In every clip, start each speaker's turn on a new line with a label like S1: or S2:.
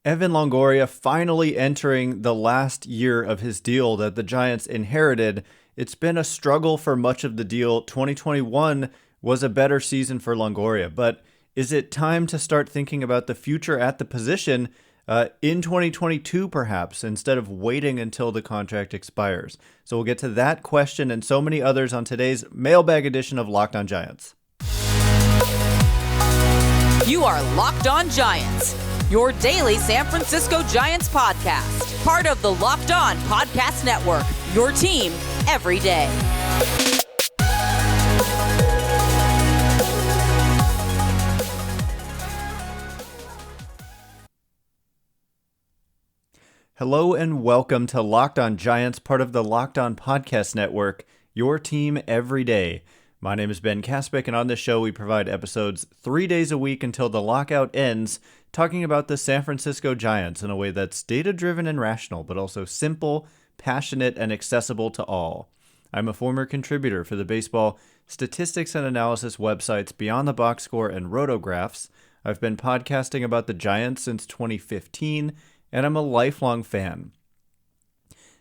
S1: Evan Longoria finally entering the last year of his deal that the Giants inherited. It's been a struggle for much of the deal. 2021 was a better season for Longoria, but is it time to start thinking about the future at the position in 2022 perhaps, instead of waiting until the contract expires? So we'll get to that question and so many others on today's mailbag edition of Locked On Giants.
S2: You are Locked On Giants, your daily San Francisco Giants podcast. Part of the Locked On Podcast Network, your team every day.
S1: Hello and welcome to Locked On Giants, part of the Locked On Podcast Network, your team every day. My name is Ben Kaspick, and on this show we provide episodes 3 days a week until the lockout ends, talking about the San Francisco Giants in a way that's data-driven and rational, but also simple, passionate, and accessible to all. I'm a former contributor for the baseball statistics and analysis websites Beyond the Box Score and Rotographs. I've been podcasting about the Giants since 2015, and I'm a lifelong fan.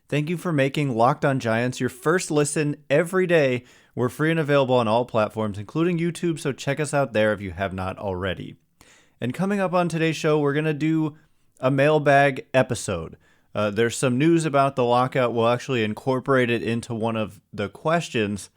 S1: Thank you for making Locked On Giants your first listen every day. We're free and available on all platforms, including YouTube, so check us out there if you have not already. And coming up on today's show, we're going to do a mailbag episode. There's some news about the lockout. We'll actually incorporate it into one of the questions.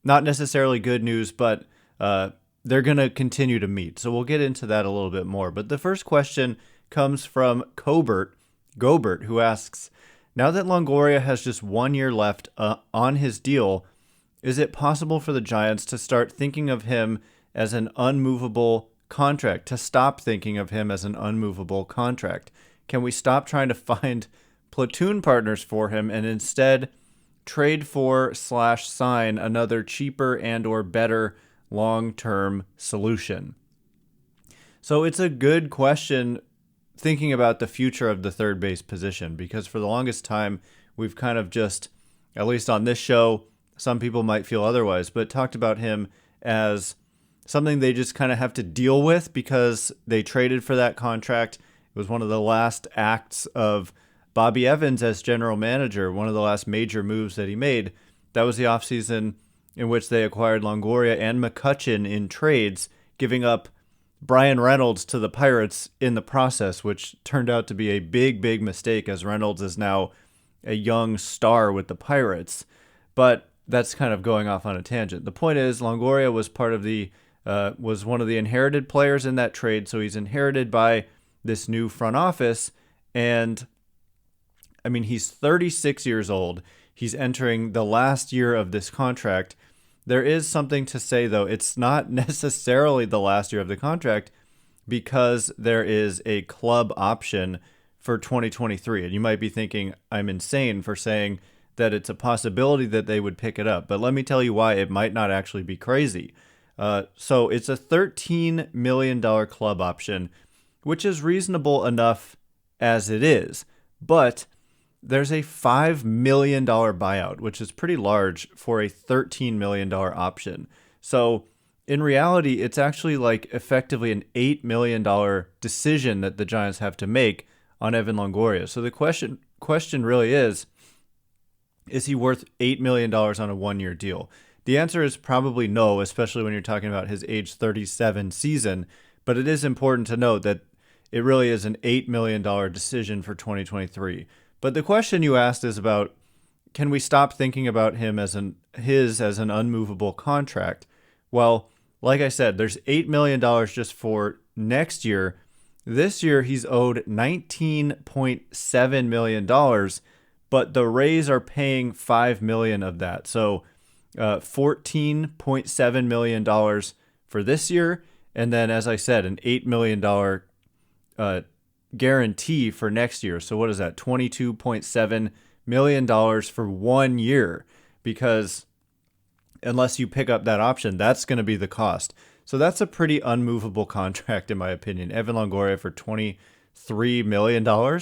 S1: Not necessarily good news, but they're going to continue to meet. So we'll get into that a little bit more. But the first question comes from Gobert, who asks, now that Longoria has just 1 year left on his deal, is it possible for the Giants to start thinking of him as an unmovable contract, to stop thinking of him as an unmovable contract? Can we stop trying to find platoon partners for him and instead trade for / sign another cheaper and or better long-term solution? So it's a good question thinking about the future of the third base position, because for the longest time, we've kind of just, at least on this show, some people might feel otherwise, but talked about him as something they just kind of have to deal with because they traded for that contract. It was one of the last acts of Bobby Evans as general manager, one of the last major moves that he made. That was the offseason in which they acquired Longoria and McCutchen in trades, giving up Brian Reynolds to the Pirates in the process, which turned out to be a big, big mistake, as Reynolds is now a young star with the Pirates. But that's kind of going off on a tangent. The point is, Longoria was was one of the inherited players in that trade, so he's inherited by this new front office. And I mean, he's 36 years old. He's entering the last year of this contract. There is something to say, though. It's not necessarily the last year of the contract because there is a club option for 2023. And you might be thinking I'm insane for saying that it's a possibility that they would pick it up. But let me tell you why it might not actually be crazy. So it's a $13 million club option, which is reasonable enough as it is. But there's a $5 million buyout, which is pretty large for a $13 million option. So in reality, it's actually like effectively an $8 million decision that the Giants have to make on Evan Longoria. So the question really is he worth $8 million on a 1 year deal? The answer is probably no, especially when you're talking about his age 37 season. But it is important to note that it really is an $8 million decision for 2023. But the question you asked is about, can we stop thinking about him as an unmovable contract? Well, like I said, there's $8 million just for next year. This year, he's owed $19.7 million, but the Rays are paying $5 million of that. So $14.7 million for this year. And then, as I said, an $8 million guarantee for next year. So what is that? $22.7 million for 1 year, because unless you pick up that option, that's going to be the cost. So that's a pretty unmovable contract, in my opinion. Evan Longoria for $23 million.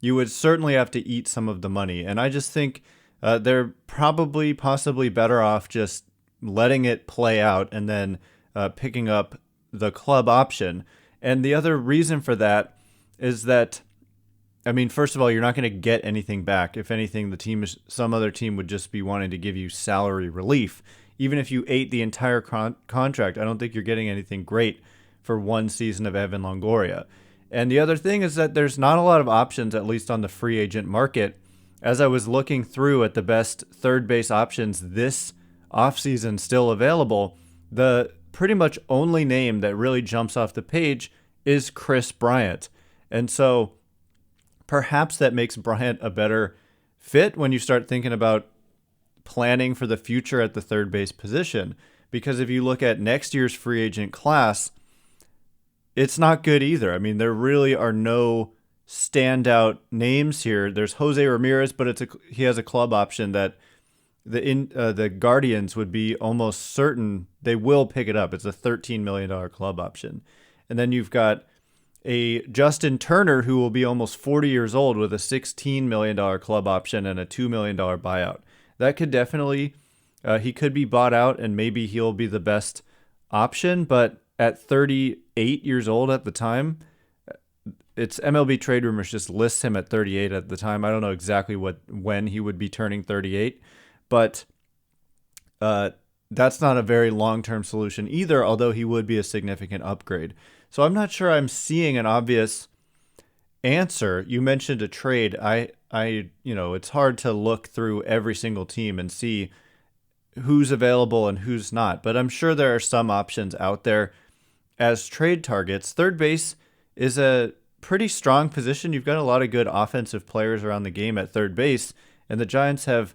S1: You would certainly have to eat some of the money. And I just think they're possibly better off just letting it play out and then picking up the club option. And the other reason for that is that, I mean, first of all, you're not going to get anything back. If anything, some other team would just be wanting to give you salary relief. Even if you ate the entire contract, I don't think you're getting anything great for one season of Evan Longoria. And the other thing is that there's not a lot of options, at least on the free agent market. As I was looking through at the best third base options this offseason still available, the pretty much only name that really jumps off the page is Chris Bryant. And so perhaps that makes Bryant a better fit when you start thinking about planning for the future at the third base position. Because if you look at next year's free agent class, it's not good either. I mean, there really are no standout names here. There's Jose Ramirez, but he has a club option that the Guardians would be almost certain they will pick it up. It's a $13 million club option. And then you've got a Justin Turner who will be almost 40 years old with a $16 million club option and a $2 million buyout. That could definitely, he could be bought out and maybe he'll be the best option. But at 38 years old at the time, it's MLB Trade Rumors just lists him at 38 at the time. I don't know exactly when he would be turning 38, but that's not a very long-term solution either, although he would be a significant upgrade. So I'm not sure I'm seeing an obvious answer. You mentioned a trade. It's hard to look through every single team and see who's available and who's not, but I'm sure there are some options out there as trade targets. Third base is a pretty strong position. You've got a lot of good offensive players around the game at third base, and the Giants have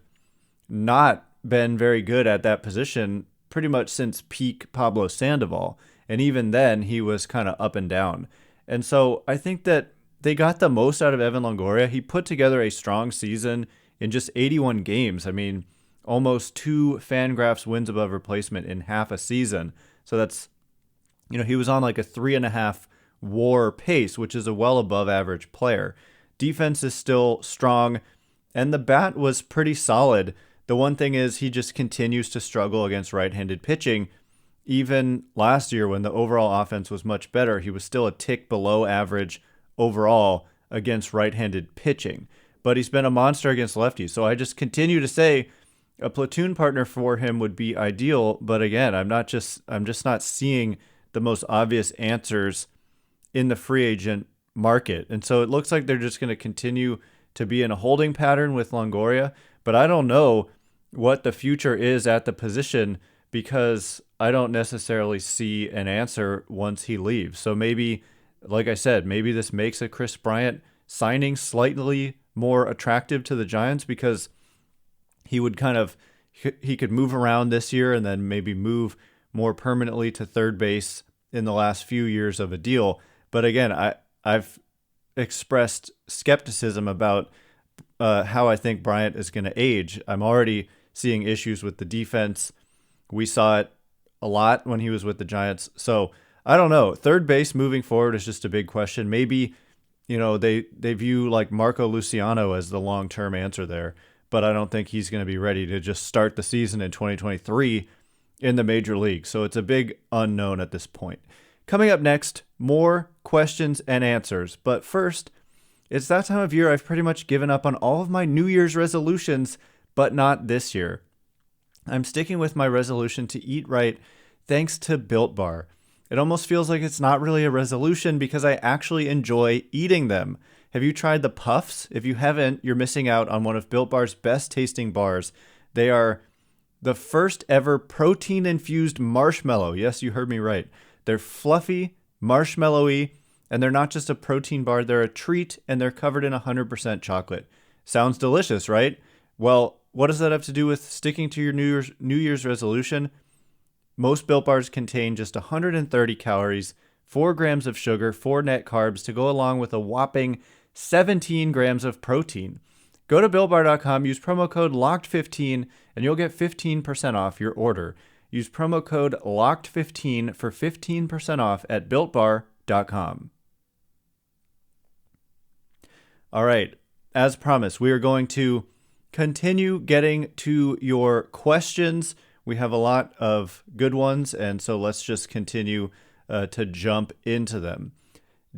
S1: not been very good at that position pretty much since peak Pablo Sandoval. And even then, he was kind of up and down. And so I think that they got the most out of Evan Longoria. He put together a strong season in just 81 games. I mean, almost 2 Fangraphs wins above replacement in half a season. So that's, he was on like a 3.5 WAR pace, which is a well above average player. Defense is still strong, and the bat was pretty solid. The one thing is he just continues to struggle against right-handed pitching. Even last year when the overall offense was much better, he was still a tick below average overall against right-handed pitching. But he's been a monster against lefties. So I just continue to say a platoon partner for him would be ideal. But again, I'm just not seeing the most obvious answers in the free agent market. And so it looks like they're just going to continue to be in a holding pattern with Longoria. But I don't know what the future is at the position because I don't necessarily see an answer once he leaves. So maybe, like I said, maybe this makes a Chris Bryant signing slightly more attractive to the Giants because he could move around this year and then maybe move more permanently to third base in the last few years of a deal. But again, I've expressed skepticism about how I think Bryant is going to age. I'm already seeing issues with the defense. We saw it a lot when he was with the Giants. So I don't know. Third base moving forward is just a big question. Maybe, they view like Marco Luciano as the long-term answer there, but I don't think he's going to be ready to just start the season in 2023 in the major league. So it's a big unknown at this point. Coming up next, more questions and answers. But first, it's that time of year I've pretty much given up on all of my New Year's resolutions, but not this year. I'm sticking with my resolution to eat right thanks to Built Bar. It almost feels like it's not really a resolution because I actually enjoy eating them. Have you tried the Puffs? If you haven't, you're missing out on one of Built Bar's best tasting bars. They are the first ever protein-infused marshmallow. Yes, you heard me right. They're fluffy, marshmallowy, and they're not just a protein bar. They're a treat, and they're covered in 100% chocolate. Sounds delicious, right? Well, what does that have to do with sticking to your New Year's resolution? Most Built Bars contain just 130 calories, 4 grams of sugar, 4 net carbs to go along with a whopping 17 grams of protein. Go to BuiltBar.com, use promo code LOCKED15, and you'll get 15% off your order. Use promo code LOCKED15 for 15% off at BuiltBar.com. All right, as promised, we are going to continue getting to your questions. We have a lot of good ones, and so let's just continue to jump into them.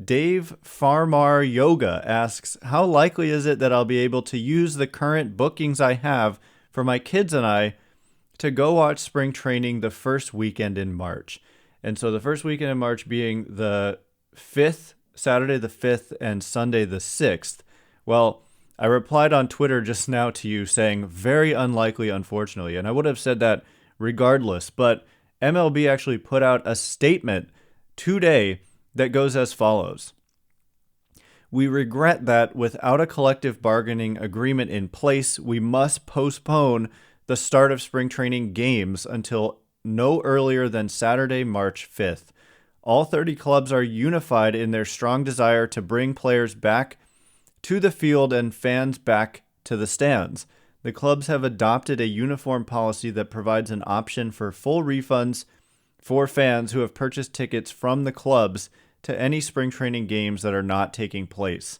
S1: Dave Farmar Yoga asks, how likely is it that I'll be able to use the current bookings I have for my kids and I to go watch spring training the first weekend in March? And so the first weekend in March being the 5th, Saturday the 5th, and Sunday the 6th. Well, I replied on Twitter just now to you saying very unlikely, unfortunately. And I would have said that regardless. But MLB actually put out a statement today that goes as follows. We regret that without a collective bargaining agreement in place, we must postpone the start of spring training games until no earlier than Saturday, March 5th. All 30 clubs are unified in their strong desire to bring players back to the field and fans back to the stands. The clubs have adopted a uniform policy that provides an option for full refunds for fans who have purchased tickets from the clubs to any spring training games that are not taking place.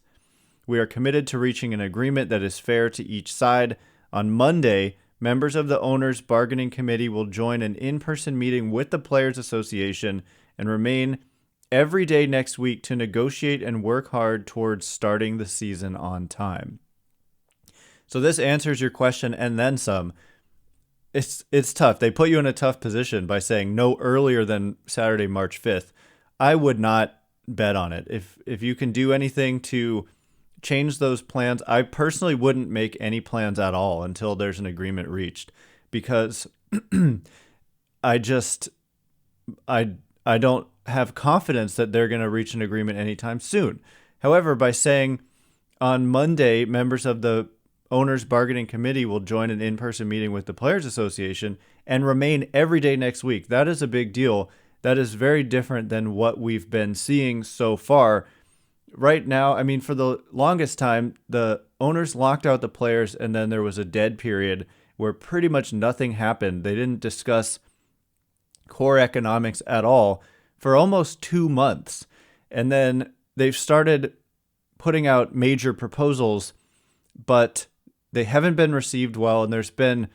S1: We are committed to reaching an agreement that is fair to each side. On Monday, members of the owners' bargaining committee will join an in-person meeting with the Players Association and remain every day next week to negotiate and work hard towards starting the season on time. So this answers your question and then some. It's tough. They put you in a tough position by saying no earlier than Saturday, March 5th. I would not bet on it. If you can do anything to change those plans, I personally wouldn't make any plans at all until there's an agreement reached, because I don't have confidence that they're going to reach an agreement anytime soon. However, by saying on Monday, members of the owners bargaining committee will join an in-person meeting with the Players Association and remain every day next week, that is a big deal. That is very different than what we've been seeing so far. Right now, I mean, for the longest time, the owners locked out the players, and then there was a dead period where pretty much nothing happened. They didn't discuss core economics at all for almost 2 months. And then they've started putting out major proposals, but they haven't been received well. And there's been,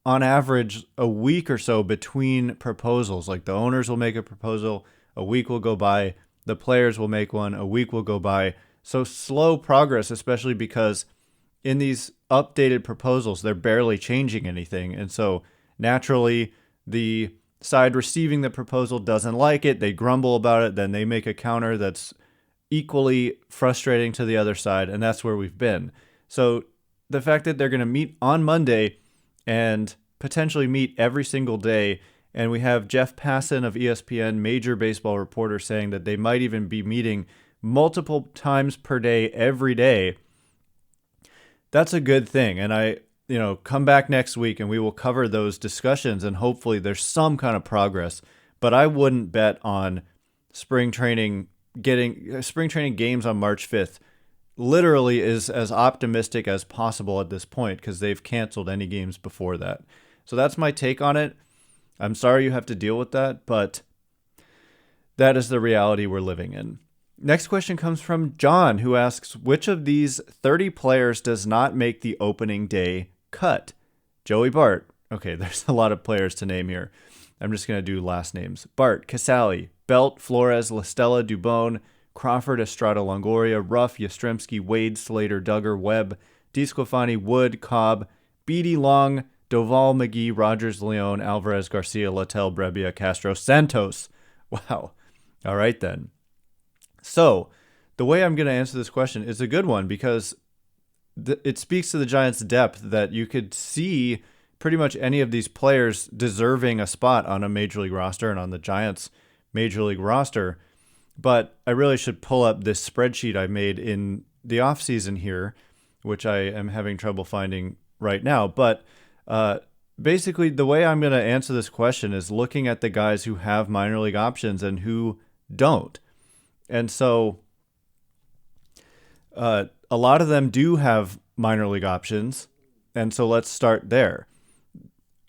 S1: on average, a week or so between proposals. Like the owners will make a proposal, a week will go by, the players will make one, a week will go by. So slow progress, especially because in these updated proposals, they're barely changing anything. And so naturally, the side receiving the proposal doesn't like it. They grumble about it. Then they make a counter that's equally frustrating to the other side. And that's where we've been. So the fact that they're going to meet on Monday and potentially meet every single day, and we have Jeff Passan of ESPN, major baseball reporter, saying that they might even be meeting multiple times per day, every day. That's a good thing. And I, come back next week and we will cover those discussions, and hopefully there's some kind of progress. But I wouldn't bet on spring training games on March 5th. Literally is as optimistic as possible at this point, because they've canceled any games before that. So that's my take on it. I'm sorry you have to deal with that, but that is the reality we're living in. Next question comes from John, who asks, which of these 30 players does not make the opening day cut? Joey Bart. Okay, there's a lot of players to name here. I'm just going to do last names. Bart, Casali, Belt, Flores, LaStella, Dubon, Crawford, Estrada, Longoria, Ruff, Yastrzemski, Wade, Slater, Duggar, Webb, DeSclafani, Wood, Cobb, Beatty, Long, Doval, McGee, Rogers, Leon, Alvarez, Garcia, Littell, Brebbia, Castro, Santos. Wow. All right, then. So the way I'm going to answer this question is a good one, because it speaks to the Giants' depth that you could see pretty much any of these players deserving a spot on a Major League roster and on the Giants' Major League roster. But I really should pull up this spreadsheet I made in the offseason here, which I am having trouble finding right now. But basically, the way I'm going to answer this question is looking at the guys who have minor league options and who don't. And so a lot of them do have minor league options. And so let's start there.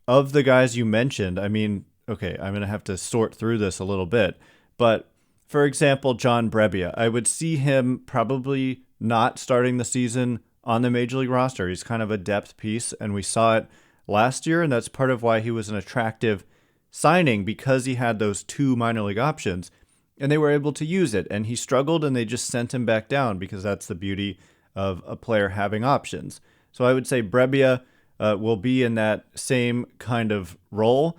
S1: Of the guys you mentioned, I mean, okay, I'm going to have to sort through this a little bit. But for example, John Brebbia, I would see him probably not starting the season on the Major League roster. He's kind of a depth piece, and we saw it last year, and that's part of why he was an attractive signing, because he had those two minor league options. and they were able to use it. And he struggled, and they just sent him back down because that's the beauty of a player having options. So I would say Brebbia will be in that same kind of role.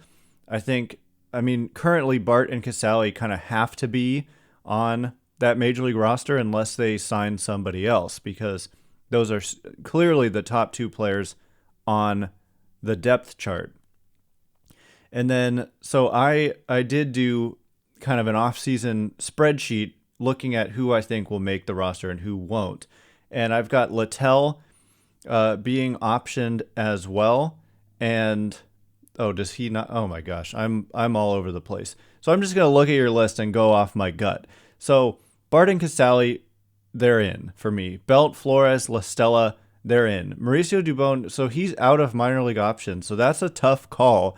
S1: Currently Bart and Casale kind of have to be on that Major League roster unless they sign somebody else, because those are clearly the top two players on the depth chart. And then, so I did do kind of an off-season spreadsheet looking at who I think will make the roster and who won't. And I've got Littell being optioned as well. And does he not? Oh my gosh, I'm all over the place. So I'm just going to look at your list and go off my gut. So Bart and Casale, they're in for me. Belt, Flores, La Stella, they're in. Mauricio Dubon, so he's out of minor league options. So that's a tough call.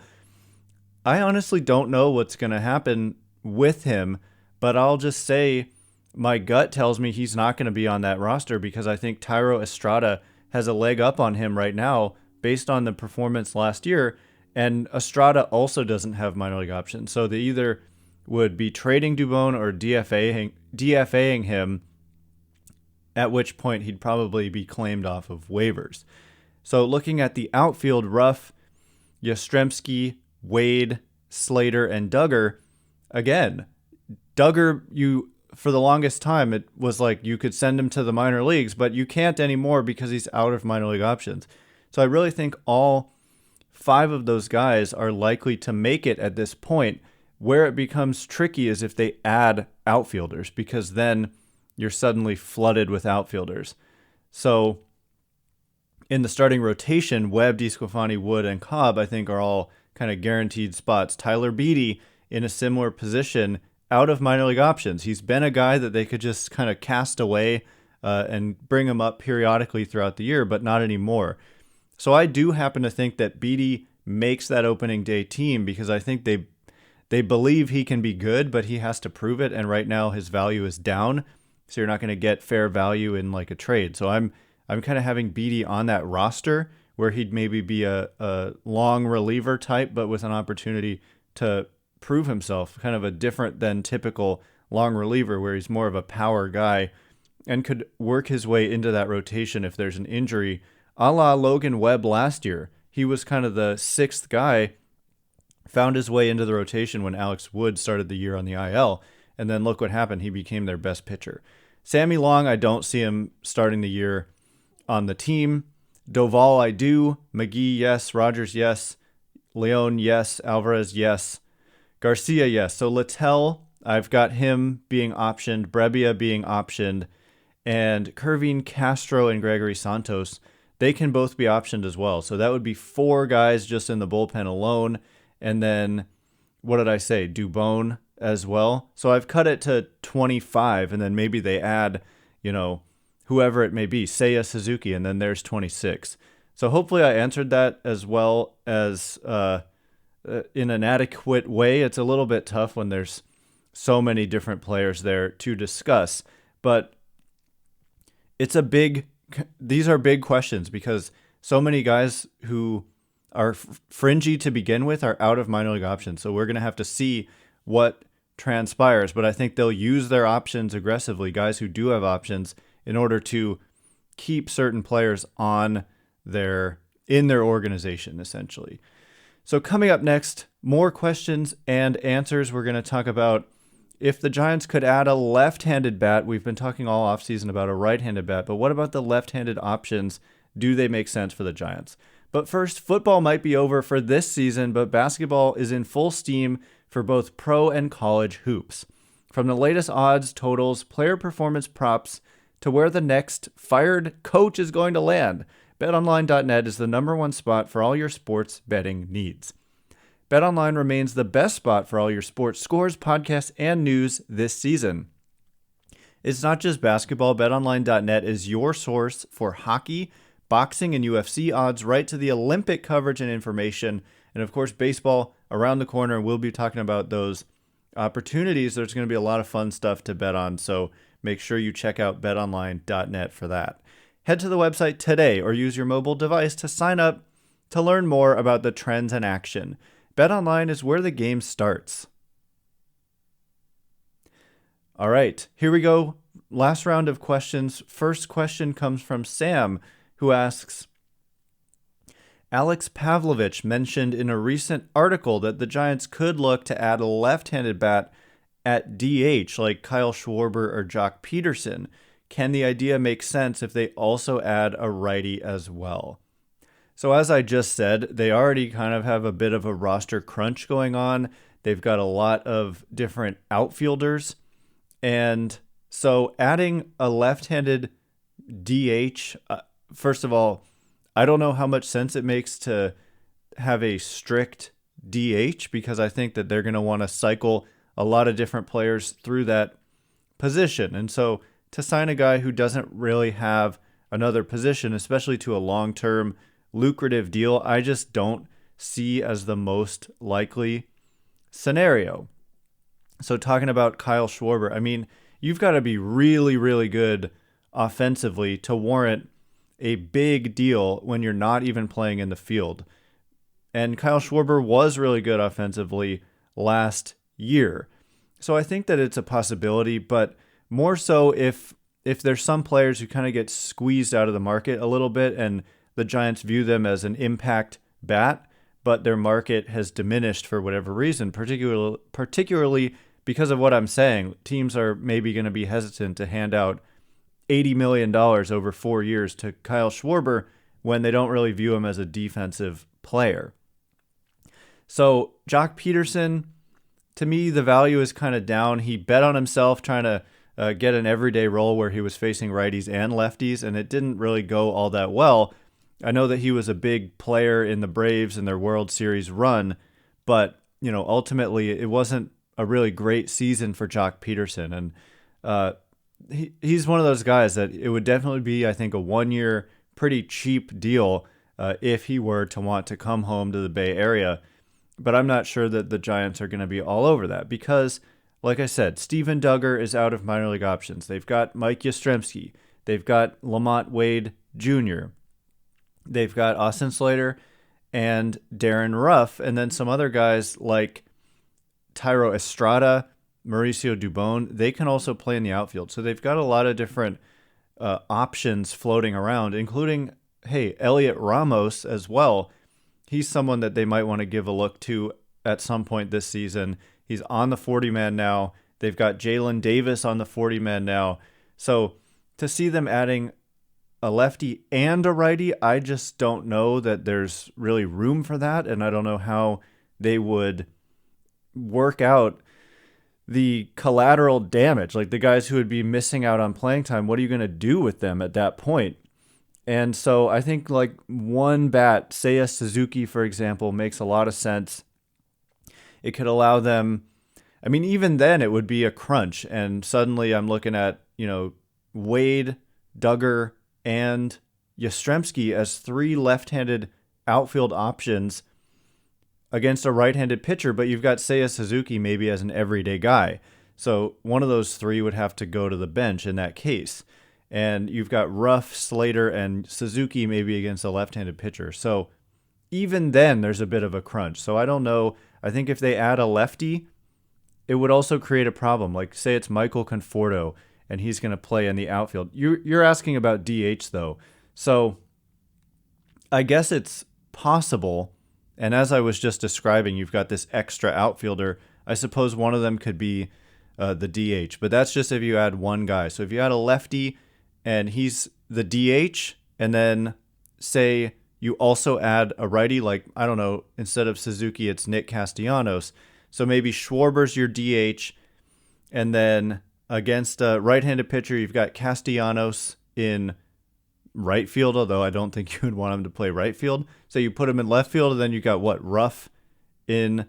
S1: I honestly don't know what's going to happen with him, but I'll just say my gut tells me he's not going to be on that roster because I think Thairo Estrada has a leg up on him right now based on the performance last year, and Estrada also doesn't have minor league options. So they either would be trading Dubon or DFAing him, at which point he'd probably be claimed off of waivers. So looking at the outfield, Ruff, Yastrzemski, Wade, Slater, and Duggar. Again, Duggar, for the longest time, it was like you could send him to the minor leagues, but you can't anymore because he's out of minor league options. So I really think all 5 of those guys are likely to make it at this point. Where it becomes tricky is if they add outfielders, because then you're suddenly flooded with outfielders. So in the starting rotation, Webb, DeSclafani, Wood, and Cobb, I think, are all kind of guaranteed spots. Tyler Beede in a similar position, out of minor league options. He's been a guy that they could just kind of cast away and bring him up periodically throughout the year, but not anymore. So I do happen to think that Beede makes that opening day team because I think they believe he can be good, but he has to prove it. And right now his value is down. So you're not going to get fair value in like a trade. So I'm kind of having Beede on that roster where he'd maybe be a long reliever type, but with an opportunity to prove himself, kind of a different than typical long reliever where he's more of a power guy and could work his way into that rotation if there's an injury, a la Logan Webb last year. He was kind of the 6th guy, found his way into the rotation when Alex Wood started the year on the IL, and then look what happened. He became their best pitcher. Sammy Long, I don't see him starting the year on the team. Doval, I do. McGee, yes. Rogers, yes. Leon, yes. Alvarez, yes. Garcia, yes. So Littell, I've got him being optioned, Brebbia being optioned, and Kervin, Castro, and Gregory Santos, they can both be optioned as well. So that would be 4 guys just in the bullpen alone. And then, what did I say? Dubon as well. So I've cut it to 25, and then maybe they add, whoever it may be, Seiya Suzuki, and then there's 26. So hopefully I answered that as well as in an adequate way. It's a little bit tough when there's so many different players there to discuss, but these are big questions because so many guys who are fringy to begin with are out of minor league options. So we're going to have to see what transpires, but I think they'll use their options aggressively, guys who do have options, in order to keep certain players in their organization, essentially. So coming up next, more questions and answers. We're going to talk about if the Giants could add a left-handed bat. We've been talking all offseason about a right-handed bat, but what about the left-handed options? Do they make sense for the Giants? But first, football might be over for this season, but basketball is in full steam for both pro and college hoops. From the latest odds, totals, player performance props, to where the next fired coach is going to land, BetOnline.net is the #1 spot for all your sports betting needs. BetOnline remains the best spot for all your sports scores, podcasts, and news this season. It's not just basketball. BetOnline.net is your source for hockey, boxing, and UFC odds, right to the Olympic coverage and information. And of course, baseball around the corner. We'll be talking about those opportunities. There's going to be a lot of fun stuff to bet on, so make sure you check out betonline.net for that. Head to the website today or use your mobile device to sign up to learn more about the trends in action. BetOnline is where the game starts. All right, here we go. Last round of questions. First question comes from Sam, who asks, Alex Pavlovich mentioned in a recent article that the Giants could look to add a left-handed bat at DH like Kyle Schwarber or Jock Peterson. Can the idea make sense if they also add a righty as well? So as I just said, they already kind of have a bit of a roster crunch going on. They've got a lot of different outfielders. And so adding a left-handed DH, first of all, I don't know how much sense it makes to have a strict DH because I think that they're going to want to cycle a lot of different players through that position. And so to sign a guy who doesn't really have another position, especially to a long-term lucrative deal, I just don't see as the most likely scenario. So talking about Kyle Schwarber, I mean, you've got to be really, really good offensively to warrant a big deal when you're not even playing in the field. And Kyle Schwarber was really good offensively last year. So I think that it's a possibility, but more so if there's some players who kind of get squeezed out of the market a little bit and the Giants view them as an impact bat, but their market has diminished for whatever reason, particularly because of what I'm saying. Teams are maybe going to be hesitant to hand out $80 million over 4 years to Kyle Schwarber when they don't really view him as a defensive player. So Jock Peterson, to me, the value is kind of down. He bet on himself trying to get an everyday role where he was facing righties and lefties, and it didn't really go all that well. I know that he was a big player in the Braves and their World Series run, but ultimately it wasn't a really great season for Jock Peterson. And he's one of those guys that it would definitely be, I think, a 1-year pretty cheap deal if he were to want to come home to the Bay Area. But I'm not sure that the Giants are going to be all over that because, like I said, Steven Duggar is out of minor league options. They've got Mike Yastrzemski. They've got Lamont Wade Jr. They've got Austin Slater and Darren Ruff, and then some other guys like Thairo Estrada, Mauricio Dubon. They can also play in the outfield. So they've got a lot of different options floating around, including, Elliot Ramos as well. He's someone that they might want to give a look to at some point this season. He's on the 40-man now. They've got Jalen Davis on the 40-man now. So to see them adding a lefty and a righty, I just don't know that there's really room for that, and I don't know how they would work out the collateral damage, like the guys who would be missing out on playing time. What are you going to do with them at that point? And so I think like one bat, Seiya Suzuki, for example, makes a lot of sense. It could allow them, I mean, even then it would be a crunch. And suddenly I'm looking at, Wade, Duggar, and Yastrzemski as 3 left-handed outfield options against a right-handed pitcher, but you've got Seiya Suzuki maybe as an everyday guy. So one of those 3 would have to go to the bench in that case. And you've got Ruff, Slater, and Suzuki maybe against a left-handed pitcher. So even then, there's a bit of a crunch. So I don't know. I think if they add a lefty, it would also create a problem. Like, say it's Michael Conforto, and he's going to play in the outfield. You're asking about DH, though. So I guess it's possible. And as I was just describing, you've got this extra outfielder. I suppose one of them could be the DH. But that's just if you add one guy. So if you add a lefty and he's the DH, and then say you also add a righty, like, I don't know, instead of Suzuki, it's Nick Castellanos. So maybe Schwarber's your DH, and then against a right-handed pitcher, you've got Castellanos in right field, although I don't think you would want him to play right field. So you put him in left field, and then you got Ruff in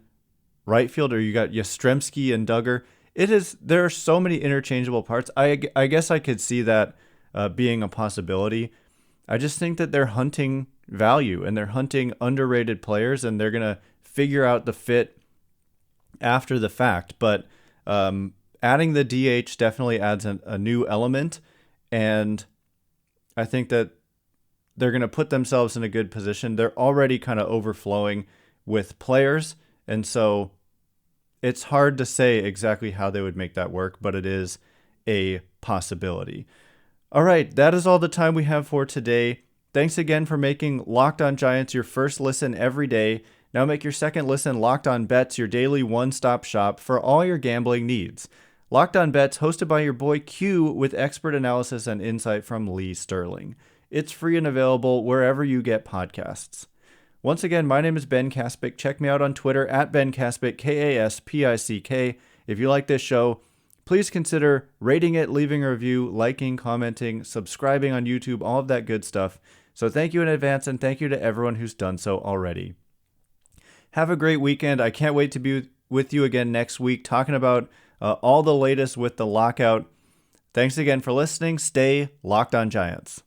S1: right field, or you got Yastrzemski and Duggar. There are so many interchangeable parts. I guess I could see that being a possibility. I just think that they're hunting value and they're hunting underrated players, and they're going to figure out the fit after the fact. But adding the DH definitely adds a new element, and I think that they're going to put themselves in a good position. They're already kind of overflowing with players, and so it's hard to say exactly how they would make that work, but it is a possibility. All right, that is all the time we have for today. Thanks again for making Locked On Giants your first listen every day. Now make your second listen Locked On Bets your daily one-stop shop for all your gambling needs. Locked On Bets, hosted by your boy Q, with expert analysis and insight from Lee Sterling. It's free and available wherever you get podcasts. Once again, my name is Ben Kaspick. Check me out on Twitter at Ben Kaspick, Kaspick. If you like this show, please consider rating it, leaving a review, liking, commenting, subscribing on YouTube, all of that good stuff. So thank you in advance, and thank you to everyone who's done so already. Have a great weekend. I can't wait to be with you again next week talking about all the latest with the lockout. Thanks again for listening. Stay Locked On Giants.